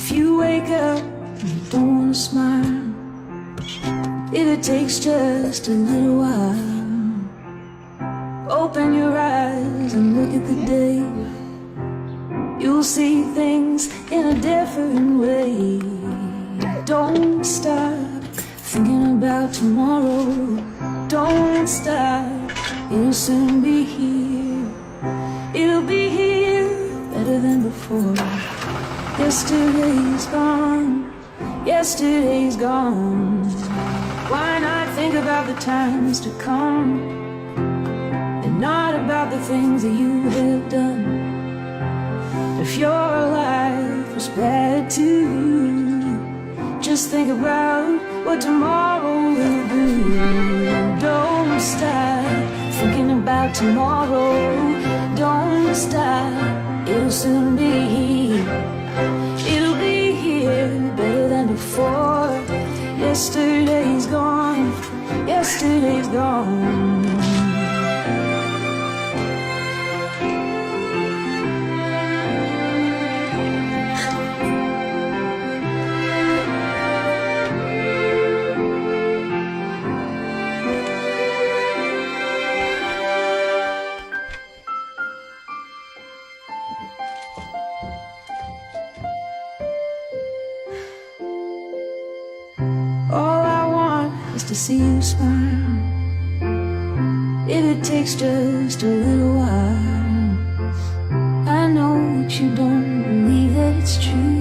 If you wake up and you don't wanna smile, if it takes just a little while, open your eyes and look at the day. You'll see things in a different way. Don't stop thinking about tomorrow. Don't stop, it'll soon be here. It'll be here better than before. Yesterday's gone, yesterday's gone. Why not think about the times to come, and not about the things that you have done? If your life was bad too, just think about what tomorrow will do. Don't stop thinking about tomorrow. Don't stop, it'll soon be here. It'll be here better than before. Yesterday's gone, yesterday's gone. All I want is to see you smile. If it takes just a little while, I know that you don't believe that it's true.